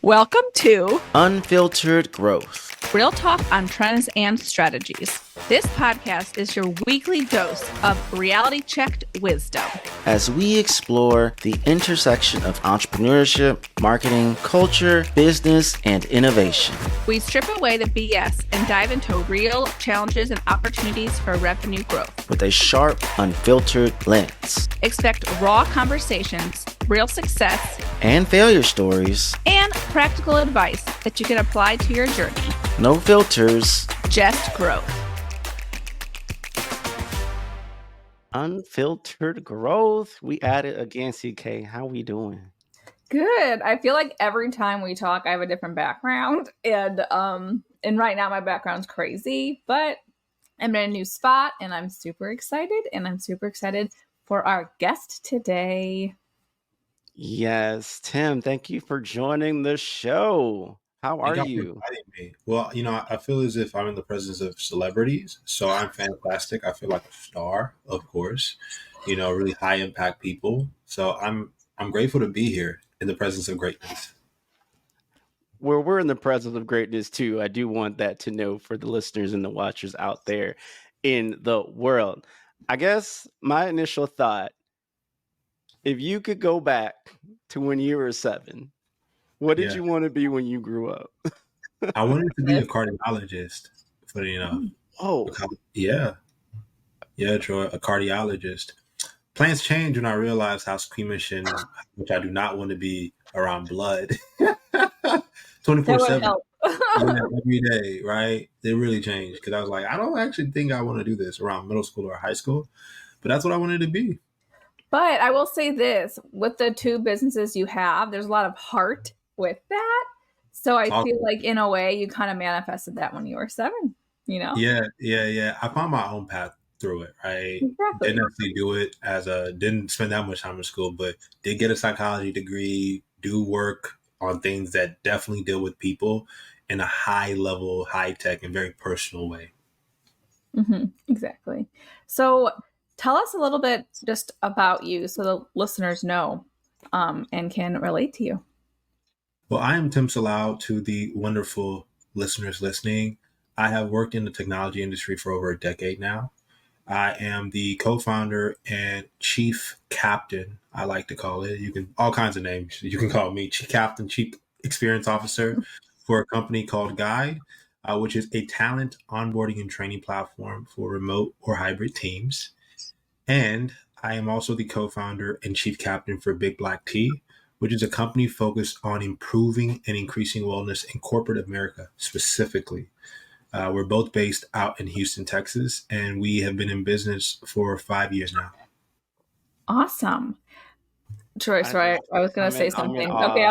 Welcome to Unfiltered Growth. Real Talk on Trends and Strategies. This podcast is your weekly dose of reality-checked wisdom As we explore the intersection of entrepreneurship, marketing, culture, business, and innovation. We strip away the BS and dive into real challenges and opportunities for revenue growth. With a sharp, unfiltered lens. Expect raw conversations, real success, And failure stories. and practical advice that you can apply to your journey. No filters. Just growth. Unfiltered growth. We at it again, CK. How we doing? Good. I feel like every time we talk, I have a different background, and right now my background's crazy, but I'm in a new spot, and I'm super excited, for our guest today. Yes, Tim, thank you for joining the show. How are Thank you? for inviting me. Well, I feel as if I'm in the presence of celebrities, so I'm fantastic. I feel like a star, of course. Really high impact people. So I'm grateful to be here in the presence of greatness. Well, we're in the presence of greatness too. I do want that to know for the listeners and the watchers out there in the world. I guess my initial thought, if you could go back to when you were 7, what did Yeah. you want to be when you grew up? I wanted to be a cardiologist, funny enough. Oh, Yeah, Troy, a cardiologist. Plans changed when I realized how squeamish and which I do not want to be around blood. That would 24/7. help. Every day, right? It really changed because I was like, I don't actually think I want to do this around middle school or high school, but that's what I wanted to be. But I will say this, with the 2 businesses you have, there's a lot of heart with that. So I Awesome. feel like in a way you kind of manifested that when you were 7, Yeah. I found my own path through it, right? Exactly. Didn't actually do it didn't spend that much time in school, but did get a psychology degree, do work on things that definitely deal with people in a high level, high tech, and very personal way. Exactly. So tell us a little bit just about you so the listeners know and can relate to you. Well, I am Tim Salau. To the wonderful listeners listening, I have worked in the technology industry for over a decade now. I am the co-founder and chief captain, I like to call it. You can all kinds of names. You can call me chief captain, chief experience officer for a company called Guide, which is a talent onboarding and training platform for remote or hybrid teams. And I am also the co-founder and chief captain for Big Black Tea, which is a company focused on improving and increasing wellness in corporate America specifically. We're both based out in Houston, Texas, and we have been in business for 5 years now. Awesome. Troy, sorry, I was going to say something. awe. Okay,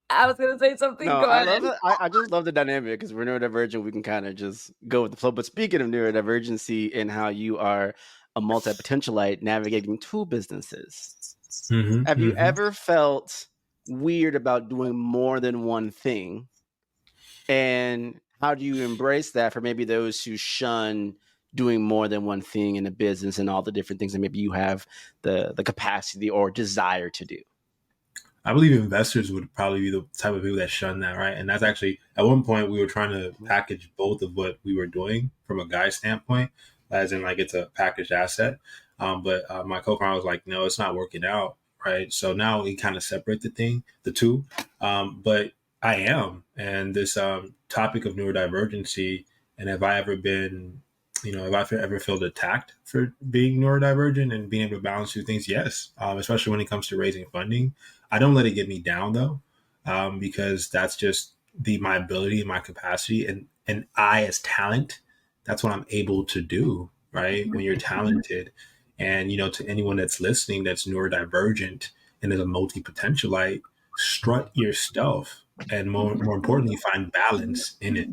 I was going to say something. No, Go I ahead. love it. I just love the dynamic because we're neurodivergent. We can kind of just go with the flow. But speaking of neurodivergency and how you are a multi-potentialite navigating 2 businesses, have you ever felt weird about doing more than one thing? And how do you embrace that for maybe those who shun doing more than one thing in a business and all the different things that maybe you have the capacity or desire to do? I believe investors would probably be the type of people that shun that, right? And that's actually, at one point, we were trying to package both of what we were doing from a guy standpoint, as in like it's a packaged asset. But my co-founder was like, no, it's not working out, right? So now we kind of separate the two. But I am. And this topic of neurodivergency, and have I ever been, if I ever felt attacked for being neurodivergent and being able to balance 2 things? Yes, especially when it comes to raising funding. I don't let it get me down though, because that's just my ability and my capacity, and I as talent, that's what I'm able to do, right? When you're talented, and to anyone that's listening that's neurodivergent and is a multi-potentialite, strut your stuff, and more importantly, find balance in it.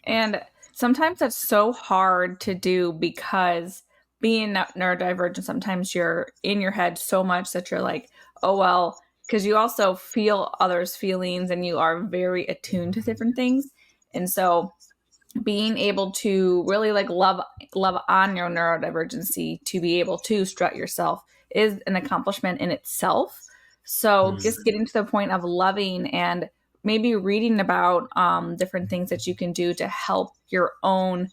And sometimes that's so hard to do because being neurodivergent, sometimes you're in your head so much that you're like, oh, well, because you also feel others' feelings and you are very attuned to different things. And so being able to really like love on your neurodivergency to be able to strut yourself is an accomplishment in itself. So just getting to the point of loving and maybe reading about different things that you can do to help your own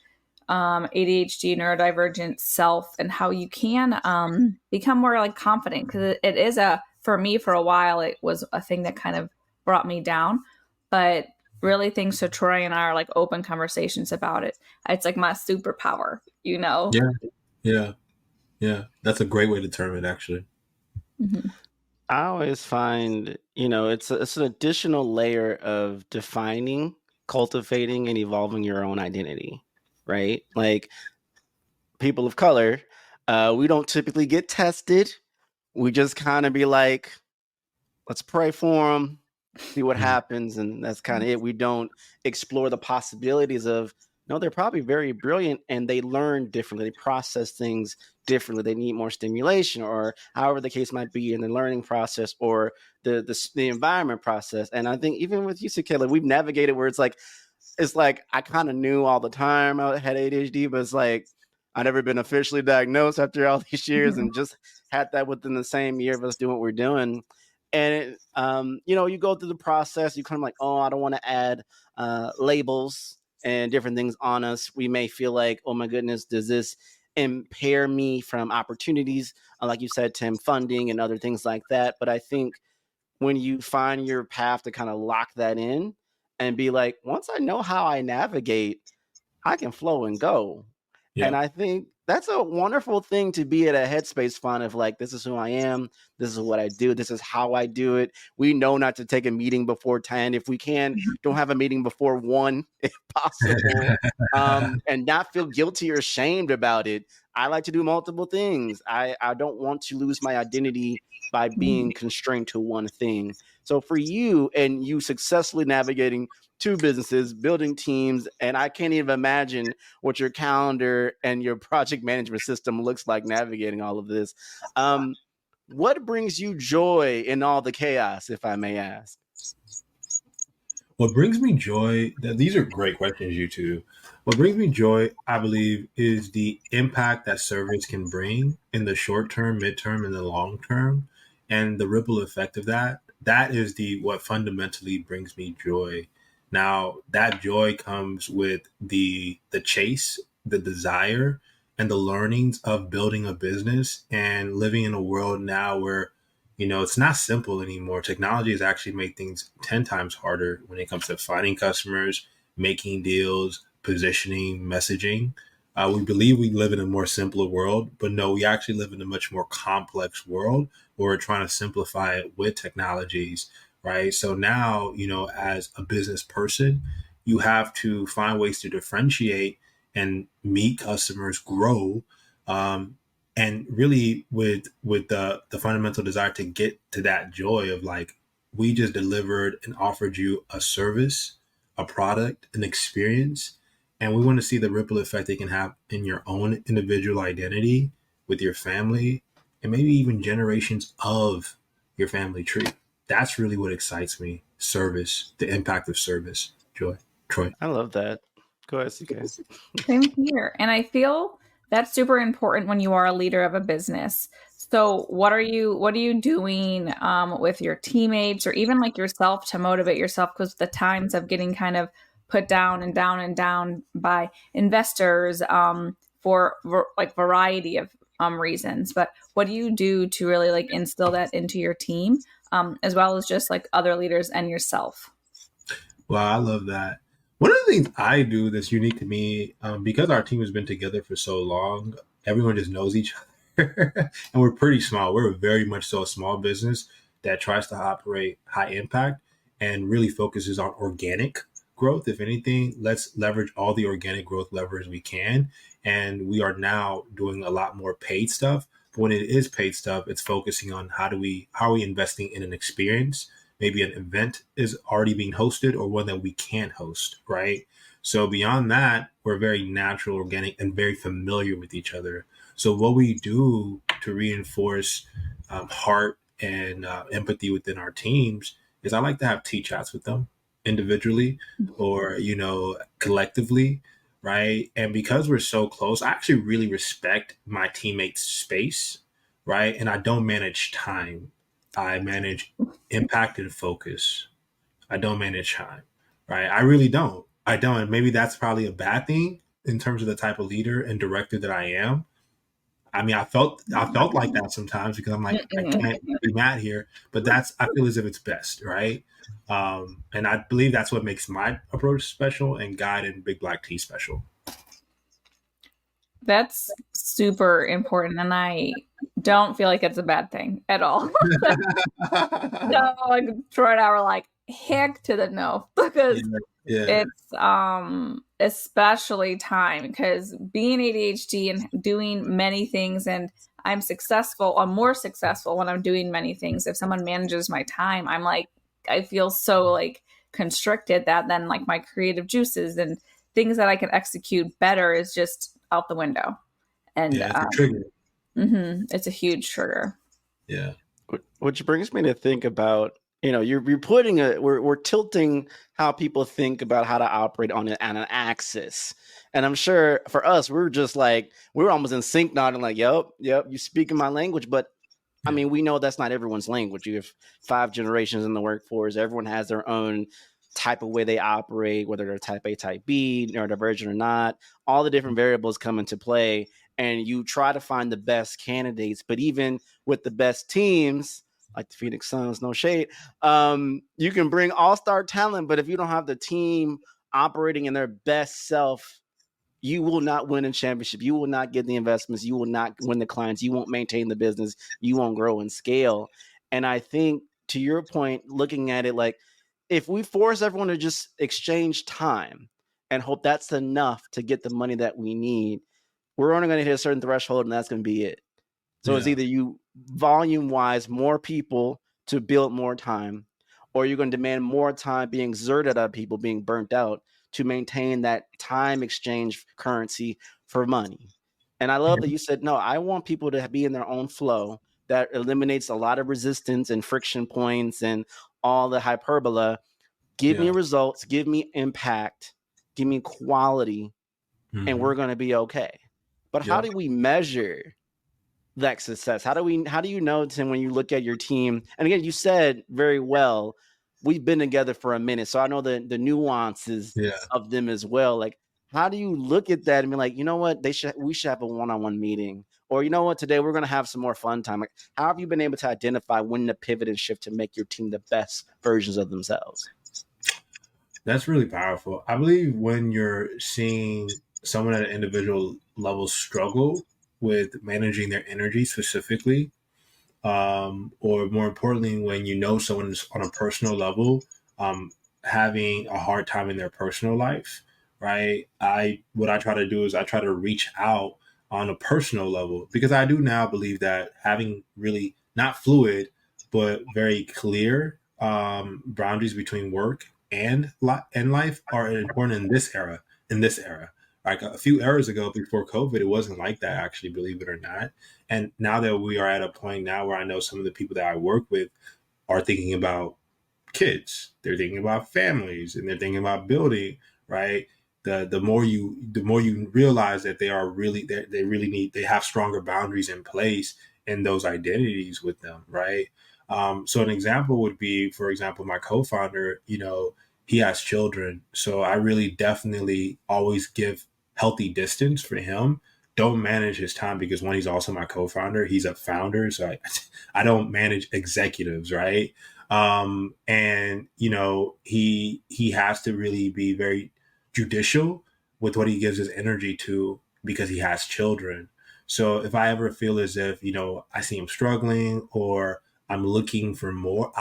ADHD neurodivergent self, and how you can become more like confident, because it is for me, for a while, it was a thing that kind of brought me down. But really, thanks to Troy and our like open conversations about it, it's like my superpower, you know? Yeah. That's a great way to term it, actually. Mm-hmm. I always find, it's an additional layer of defining, cultivating, and evolving your own identity, right? Like people of color, we don't typically get tested. We just kind of be like, let's pray for them, see what happens, and that's kind of it. We don't explore the possibilities of, no, they're probably very brilliant and they learn differently, they process things differently, they need more stimulation, or however the case might be in the learning process or the environment process. And I think even with you, Kayla, we've navigated where it's like I kind of knew all the time I had ADHD, but it's like I've never been officially diagnosed after all these years, and just had that within the same year of us doing what we're doing. And you go through the process, you kind of like, oh, I don't want to add labels and different things on us. We may feel like, oh my goodness, does this impair me from opportunities, like you said, Tim, funding and other things like that? But I think when you find your path to kind of lock that in and be like, once I know how I navigate, I can flow and go. Yeah. And I think that's a wonderful thing to be at a headspace fun of, like, this is who I am. This is what I do. This is how I do it. We know not to take a meeting before 10. If we can, don't have a meeting before 1 if possible, and not feel guilty or ashamed about it. I like to do multiple things. I don't want to lose my identity by being constrained to one thing. So for you, and you successfully navigating 2 businesses, building teams, and I can't even imagine what your calendar and your project management system looks like navigating all of this. What brings you joy in all the chaos, if I may ask? What brings me joy, these are great questions, you two. What brings me joy, I believe, is the impact that service can bring in the short term, midterm, and the long term, and the ripple effect of that. That is what fundamentally brings me joy. Now, that joy comes with the chase, the desire, and the learnings of building a business and living in a world now where it's not simple anymore. Technology has actually made things 10 times harder when it comes to finding customers, making deals, positioning, messaging. We believe we live in a more simpler world, but no, we actually live in a much more complex world where we're trying to simplify it with technologies, right? So now, as a business person, you have to find ways to differentiate and meet customers, grow, and really with the fundamental desire to get to that joy of, like, we just delivered and offered you a service, a product, an experience, and we want to see the ripple effect they can have in your own individual identity, with your family, and maybe even generations of your family tree. That's really what excites me. Service, the impact of service. Joy. Troy. I love that. Go ahead, CK. Same here. And I feel that's super important when you are a leader of a business. So what are you doing with your teammates, or even like yourself, to motivate yourself? Because the times of getting kind of put down and down and down by investors for like variety of reasons. But what do you do to really like instill that into your team, as well as just like other leaders and yourself? Well, I love that. One of the things I do that's unique to me, because our team has been together for so long, everyone just knows each other, and we're pretty small. We're very much so a small business that tries to operate high impact and really focuses on organic growth. If anything, let's leverage all the organic growth levers we can. And we are now doing a lot more paid stuff. But when it is paid stuff, it's focusing on how are we investing in an experience. Maybe an event is already being hosted, or one that we can't host, right? So beyond that, we're very natural, organic, and very familiar with each other. So what we do to reinforce heart and empathy within our teams is I like to have tea chats with them individually or, collectively, right? And because we're so close, I actually really respect my teammates' space, right? And I don't manage time. I manage impact and focus. I don't manage time, right? I really don't. I don't. And maybe that's probably a bad thing in terms of the type of leader and director that I am. I mean, I felt like that sometimes because I'm like, I can't be mad here, but I feel as if it's best, right? And I believe that's what makes my approach special and Guide and Big Black Tea special. That's super important, and I don't feel like it's a bad thing at all. No, like Troy and I were like, heck to the no, because it's especially time, because being ADHD and doing many things, and I'm more successful when I'm doing many things. If someone manages my time, I'm like, I feel so like constricted that then like my creative juices and things that I can execute better is just out the window. And it's a trigger. It's a huge trigger. Yeah. Which brings me to think about, you're putting we're tilting how people think about how to operate on an axis. And I'm sure for us, we're just like, we're almost in sync nodding like, yep, you speaking my language. But I mean, we know that's not everyone's language. You have 5 generations in the workforce. Everyone has their own type of way they operate, whether they're type A, type B, neurodivergent or not. All the different variables come into play, and you try to find the best candidates. But even with the best teams, like the Phoenix Suns, no shade, you can bring all-star talent, but if you don't have the team operating in their best self, you will not win a championship. You will not get the investments. You will not win the clients. You won't maintain the business. You won't grow and scale. And I think, to your point, looking at it like, if we force everyone to just exchange time and hope that's enough to get the money that we need, we're only going to hit a certain threshold, and that's going to be it. So it's either you volume-wise more people to build more time, or you're going to demand more time being exerted out of people being burnt out to maintain that time exchange currency for money. And I love that you said, no, I want people to be in their own flow. That eliminates a lot of resistance and friction points and all the hyperbola. Give me results, give me impact, give me quality, and we're going to be okay. But how do we measure that success? How do you know, Tim, when you look at your team? And again, you said very well, we've been together for a minute, so I know the nuances of them as well. Like, how do you look at that and be like, you know what, we should have a one-on-one meeting, or you know what, today we're going to have some more fun time? Like, how have you been able to identify when to pivot and shift to make your team the best versions of themselves? That's really powerful. I believe when you're seeing someone at an individual level struggle with managing their energy specifically, or more importantly, when you know someone's on a personal level having a hard time in their personal life, right? What I try to do is I try to reach out on a personal level, because I do now believe that having really not fluid but very clear boundaries between work and life are important in this era. Like a few eras ago before COVID, it wasn't like that, actually, believe it or not. And now that we are at a point now where I know some of the people that I work with are thinking about kids, they're thinking about families, and they're thinking about building, right? The more you realize that they have stronger boundaries in place in those identities with them, right? So an example would be, for example, my co-founder, he has children. So I really definitely always give healthy distance for him. Don't manage his time, because when he's also my co-founder, he's a founder. So I don't manage executives, right? And he has to really be very judicial with what he gives his energy to, because he has children. So if I ever feel as if, I see him struggling, or I'm looking for more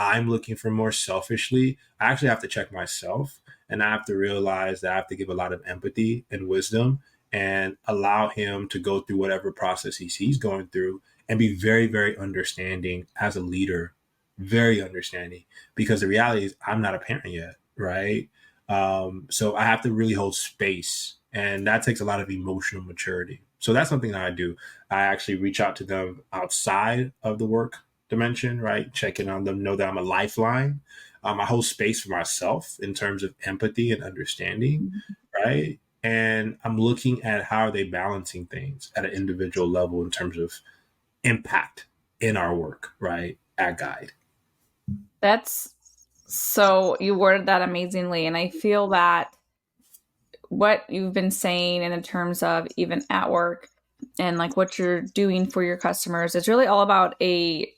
selfishly, I actually have to check myself, and I have to realize that I have to give a lot of empathy and wisdom and allow him to go through whatever process he's going through, and be very, very understanding as a leader, very understanding, because the reality is I'm not a parent yet, right? So I have to really hold space, and that takes a lot of emotional maturity. So that's something that I do. I actually reach out to them outside of the work dimension, right? Check in on them, know that I'm a lifeline. I hold space for myself in terms of empathy and understanding, right? And I'm looking at how are they balancing things at an individual level in terms of impact in our work, right? At Guide. That's So you worded that amazingly. And I feel that what you've been saying in terms of even at work and like what you're doing for your customers is really all about a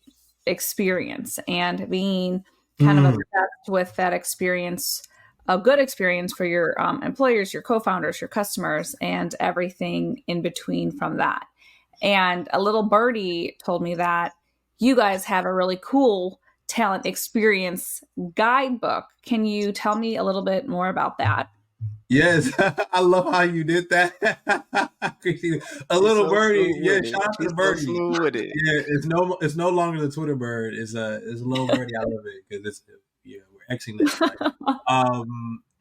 experience and being kind of obsessed with that experience, a good experience for your employers, your co-founders, your customers, and everything in between from that. And a little birdie told me that you guys have a really cool talent experience guidebook. Can you tell me a little bit more about that? Yes, I love how you did that. Christina. A little so birdie. smooth Yeah, with it. shout out to She's the so birdie. smooth with it. Yeah, it's no longer the Twitter bird. It's a little birdie. I love it because it's we're excellent. Right?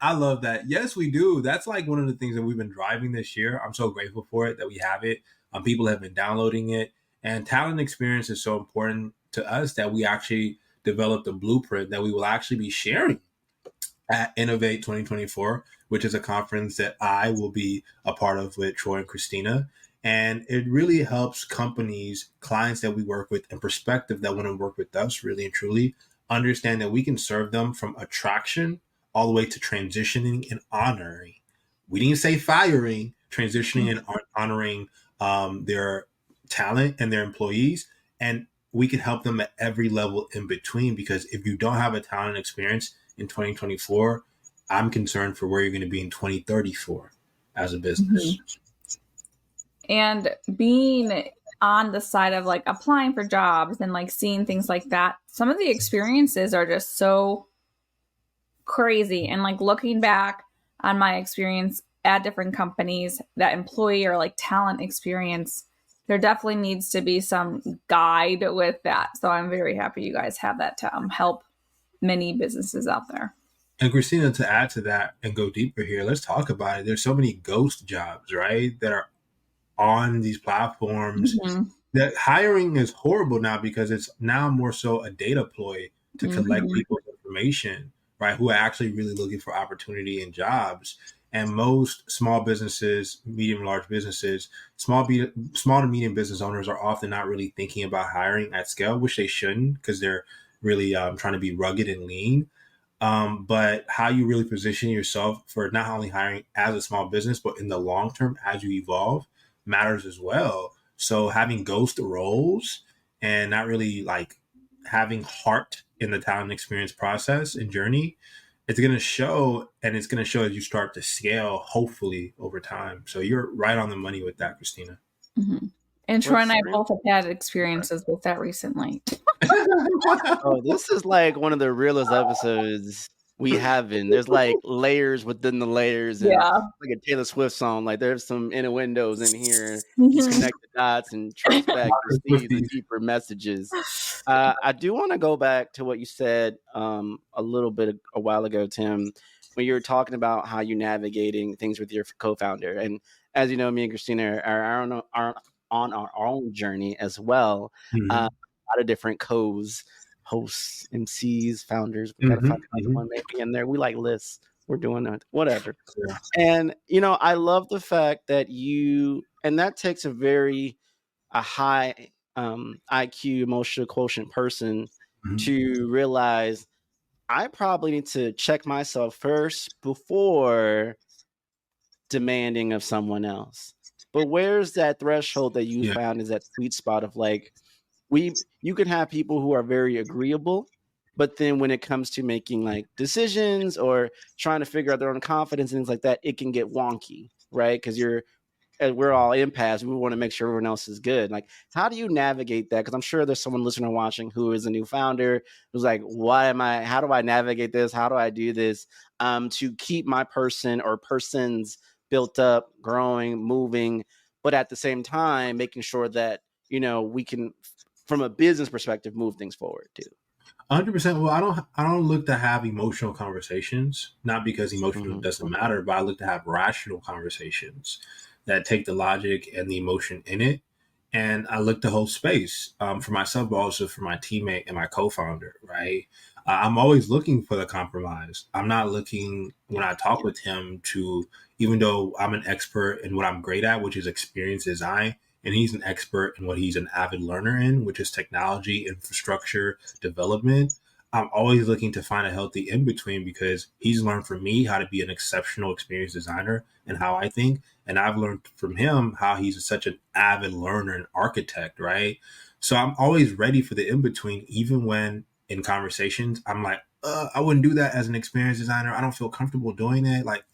I love that. Yes, we do. That's like one of the things that we've been driving this year. I'm so grateful for it that we have it. People have been downloading it, and talent experience is so important to us that we actually developed a blueprint that we will actually be sharing at Innovate 2024, which is a conference that I will be a part of with Troy and Christina. And it really helps companies, clients that we work with, and perspective that want to work with us really and truly understand that we can serve them from attraction all the way to transitioning and honoring. We didn't say firing, transitioning and honoring their talent and their employees. And we can help them at every level in between, because if you don't have a talent experience in 2024, I'm concerned for where you're going to be in 2034 as a business. And being on the side of like applying for jobs and like seeing things like that, some of the experiences are just so crazy. And like looking back on my experience at different companies, that employee or like talent experience, there definitely needs to be some guide with that. So I'm very happy you guys have that to help many businesses out there. And Christina, to add to that and go deeper here, let's talk about it. There's so many ghost jobs, right, that are on these platforms. That hiring is horrible now because it's now more so a data ploy to collect people's information, right, who are actually really looking for opportunity and jobs. And most small businesses, medium, large businesses, small to medium business owners are often not really thinking about hiring at scale, which they shouldn't, because they're really trying to be rugged and lean. But how you really position yourself for not only hiring as a small business, but in the long term as you evolve matters as well. So having ghost roles and not really like having heart in the talent experience process and journey, it's going to show, and it's going to show as you start to scale, hopefully over time. So you're right on the money with that, Christina. And Troy and I both have had experiences with that recently. Oh, this is like one of the realest episodes we have in. There's like layers within the layers, and like a Taylor Swift song. Like there's some innuendos in here. Just connect the dots and trace back to see the deeper messages. I do want to go back to what you said a little bit a while ago, Tim, when you were talking about how you're navigating things with your co-founder. And as you know, me and Christina are on our own journey as well. A lot of different hosts, MCs, founders. We gotta find another one maybe in there. We like lists. We're doing that, whatever. Yeah. And I love the fact that and that takes a high IQ, emotional quotient person to realize I probably need to check myself first before demanding of someone else. But where's that threshold that you found is that sweet spot of like, you can have people who are very agreeable, but then when it comes to making like decisions or trying to figure out their own confidence and things like that, it can get wonky, right? Because we're all empaths. We want to make sure everyone else is good. Like, how do you navigate that? Because I'm sure there's someone listening or watching who is a new founder who's like, how do I navigate this? How do I do this to keep my person or persons built up, growing, moving, but at the same time, making sure that, we can, from a business perspective, move things forward too. 100%. Well, I don't look to have emotional conversations, not because emotional doesn't matter, but I look to have rational conversations that take the logic and the emotion in it. And I look to hold space for myself, but also for my teammate and my co-founder, right? I'm always looking for the compromise. I'm not looking, when I talk with him, to, even though I'm an expert in what I'm great at, which is experience design, and he's an expert in what he's an avid learner in, which is technology, infrastructure, development. I'm always looking to find a healthy in between because he's learned from me how to be an exceptional experience designer and how I think. And I've learned from him how he's such an avid learner and architect, right? So I'm always ready for the in between, even when in conversations, I'm like, I wouldn't do that as an experience designer. I don't feel comfortable doing it. Like,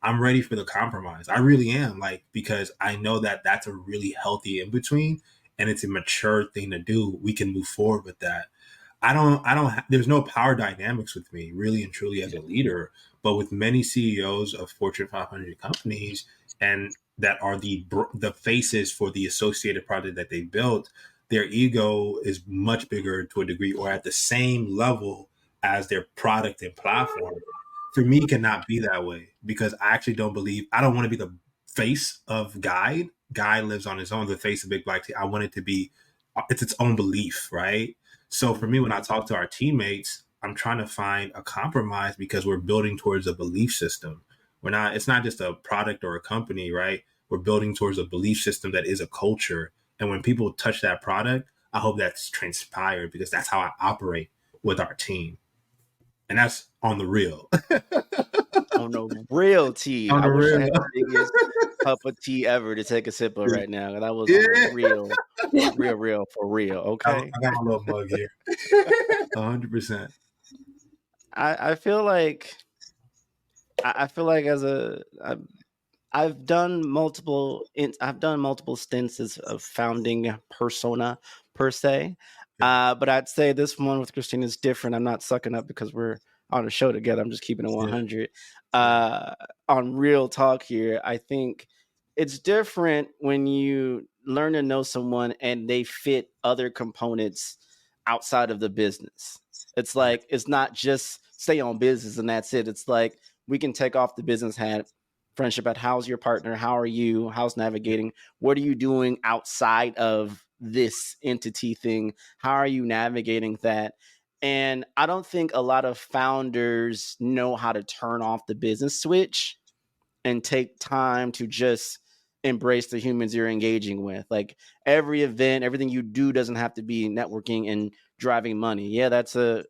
I'm ready for the compromise. I really am, like, because I know that that's a really healthy in between and it's a mature thing to do. We can move forward with that. There's no power dynamics with me really and truly as a leader, but with many CEOs of Fortune 500 companies and that are the faces for the associated product that they built, their ego is much bigger to a degree or at the same level as their product and platform. For me, cannot be that way because I actually don't want to be the face of Guide. Guide lives on his own, the face of Big Black Tea. I want it to be, it's its own belief, right? So for me, when I talk to our teammates, I'm trying to find a compromise because we're building towards a belief system. It's not just a product or a company, right? We're building towards a belief system that is a culture. And when people touch that product, I hope that's transpired because that's how I operate with our team. And that's on the real. On the real tea. On I the wish I real. had the biggest cup of tea ever to take a sip of right now. That was Yeah. on the real, for real. Okay. I got my little mug here. 100%. I feel like I've done multiple stints of founding persona per se. But I'd say this one with Christine is different. I'm not sucking up because we're on a show together. I'm just keeping it 100. On real talk here, I think it's different when you learn to know someone and they fit other components outside of the business. It's like, it's not just stay on business and that's it. It's like, we can take off the business hat, friendship at how's your partner? How are you? How's navigating? What are you doing outside of this entity thing? How are you navigating that? And I don't think a lot of founders know how to turn off the business switch and take time to just embrace the humans you're engaging with. Like every event, everything you do doesn't have to be networking and driving money. Yeah, that's a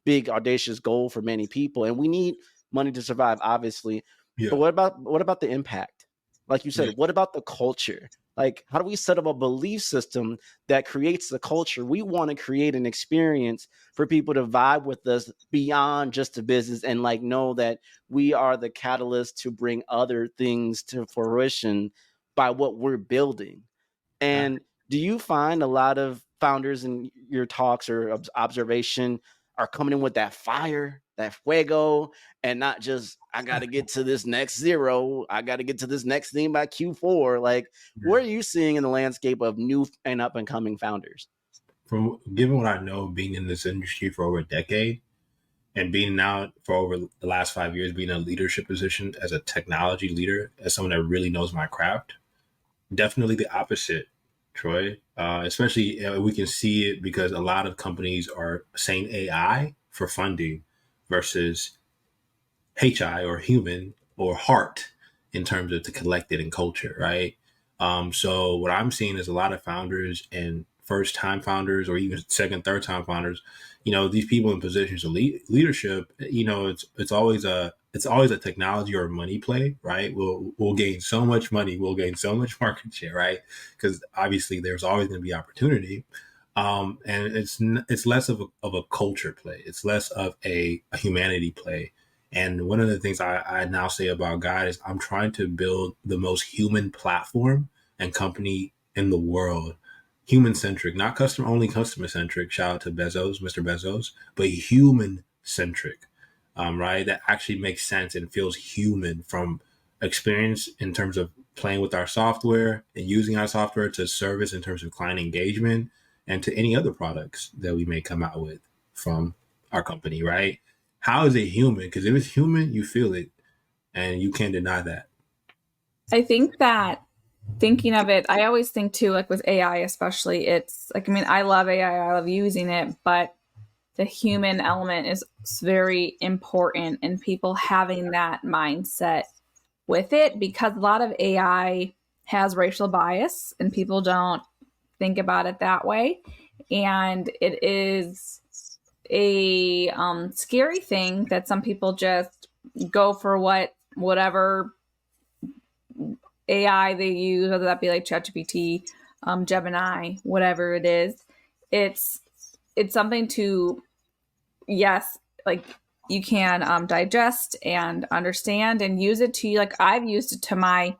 big audacious goal for many people, and we need money to survive, obviously. But what about the impact? Like you said, what about the culture? Like, how do we set up a belief system that creates the culture? We want to create an experience for people to vibe with us beyond just the business and like know that we are the catalyst to bring other things to fruition by what we're building. And do you find a lot of founders in your talks or observation are coming in with that fire, that fuego, and not just, I got to get to this next zero. I got to get to this next thing by Q4. Like, what are you seeing in the landscape of new and up and coming founders? From given what I know, being in this industry for over a decade and being now for over the last 5 years, being in a leadership position as a technology leader, as someone that really knows my craft, definitely the opposite, Troy. Especially we can see it because a lot of companies are saying AI for funding versus HI or human or heart in terms of the collected and culture, right? So what I'm seeing is a lot of founders and first time founders or even second, third time founders, these people in positions of leadership, it's always a technology or a money play, right? We'll gain so much money, we'll gain so much market share, right? Because obviously there's always going to be opportunity. And it's less of a culture play. It's less of a humanity play. And one of the things I now say about Guide is I'm trying to build the most human platform and company in the world. Human-centric, not customer-centric. Shout out to Bezos, Mr. Bezos, but human-centric, right? That actually makes sense and feels human from experience in terms of playing with our software and using our software to service in terms of client engagement and to any other products that we may come out with from our company, right? How is it human? Because if it's human, you feel it and you can't deny that. I think that thinking of it, I always think too, like with AI especially, it's like, I love AI, I love using it, but the human element is very important and people having that mindset with it, because a lot of AI has racial bias and people don't think about it that way. And it is a scary thing that some people just go for whatever AI they use, whether that be like ChatGPT, Gemini, whatever it is. It's something to, yes, like you can digest and understand and use it to, like I've used it to my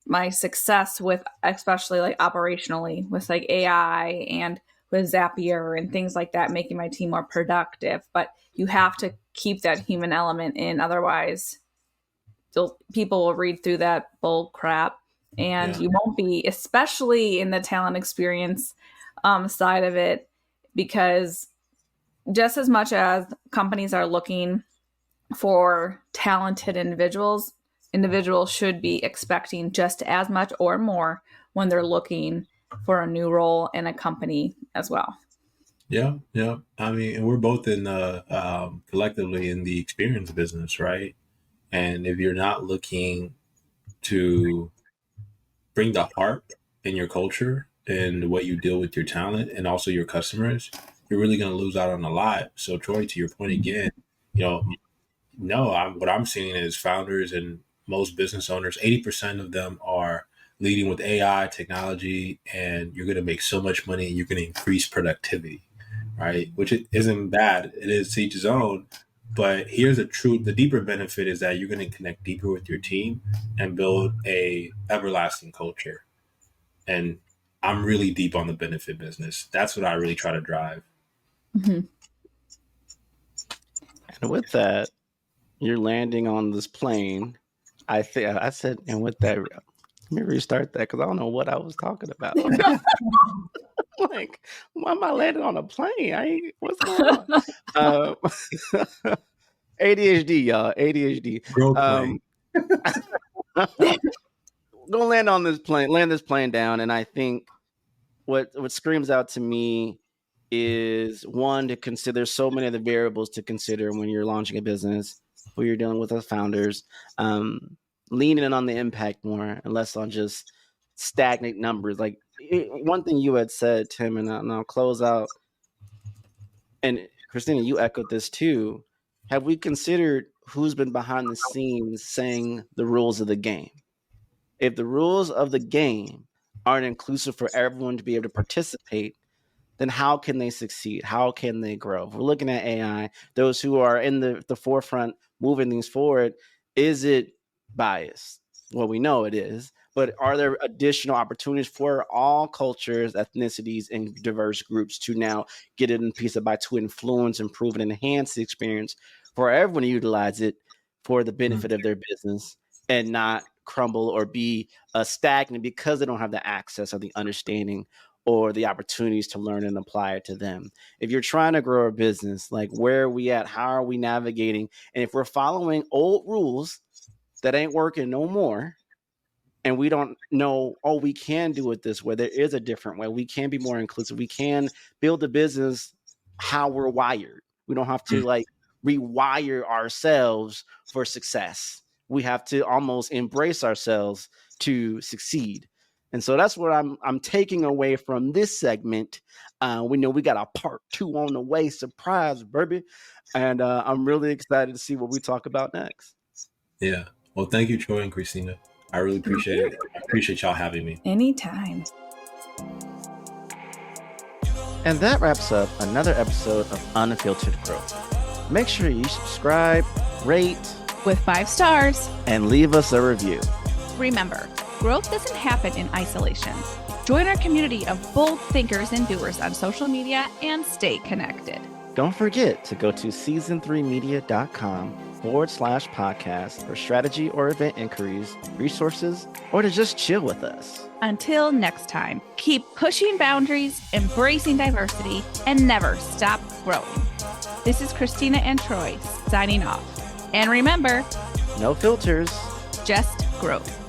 my success with, especially like operationally with like AI and with Zapier and things like that, making my team more productive. But you have to keep that human element in, otherwise people will read through that bull crap, and you won't be, especially in the talent experience side of it, because just as much as companies are looking for talented individuals should be expecting just as much or more when they're looking for a new role in a company as well. Yeah. I mean, and we're both in collectively in the experience business, right? And if you're not looking to bring the heart in your culture and the way you deal with your talent and also your customers, you're really going to lose out on a lot. So, Troy, to your point again, what I'm seeing is founders and most business owners, 80% of them are leading with AI technology, and you're going to make so much money and you're going to increase productivity, right? Which isn't bad. It is to each his own. But here's the deeper benefit is that you're going to connect deeper with your team and build a everlasting culture. And I'm really deep on the benefit business. That's what I really try to drive. Mm-hmm. And with that, you're landing on this plane. I said, and with that, let me restart that because I don't know what I was talking about. Like, why am I landing on a plane? What's going on? ADHD, y'all. ADHD. Gonna land this plane down, and I think what screams out to me is, one, to consider so many of the variables to consider when you're launching a business, who you're dealing with as founders, leaning in on the impact more and less on just stagnant numbers. Like one thing you had said, Tim, and I'll close out, and Christina, you echoed this too. Have we considered who's been behind the scenes saying the rules of the game? If the rules of the game aren't inclusive for everyone to be able to participate, then how can they succeed? How can they grow? If we're looking at AI, those who are in the forefront moving things forward, is it biased? Well, we know it is, but are there additional opportunities for all cultures, ethnicities, and diverse groups to now get it in piece of bite to influence, improve, and enhance the experience for everyone to utilize it for the benefit of their business and not crumble or be stagnant because they don't have the access or the understanding or the opportunities to learn and apply it to them? If you're trying to grow a business, like where are we at? How are we navigating? And if we're following old rules that ain't working no more, and we don't know, we can do it this way, there is a different way, we can be more inclusive, we can build the business how we're wired. We don't have to like rewire ourselves for success. We have to almost embrace ourselves to succeed. And so that's what I'm taking away from this segment. We know we got a part 2 on the way. Surprise, baby. And I'm really excited to see what we talk about next. Yeah. Well, thank you, Troy and Christina. I really appreciate it. I appreciate y'all having me. Anytime. And that wraps up another episode of Unfiltered Growth. Make sure you subscribe, rate with 5 stars, and leave us a review. Remember, growth doesn't happen in isolation. Join our community of bold thinkers and doers on social media and stay connected. Don't forget to go to season3media.com/podcast for strategy or event inquiries, resources, or to just chill with us. Until next time, keep pushing boundaries, embracing diversity, and never stop growing. This is Christina and Troy signing off. And remember, no filters, just growth.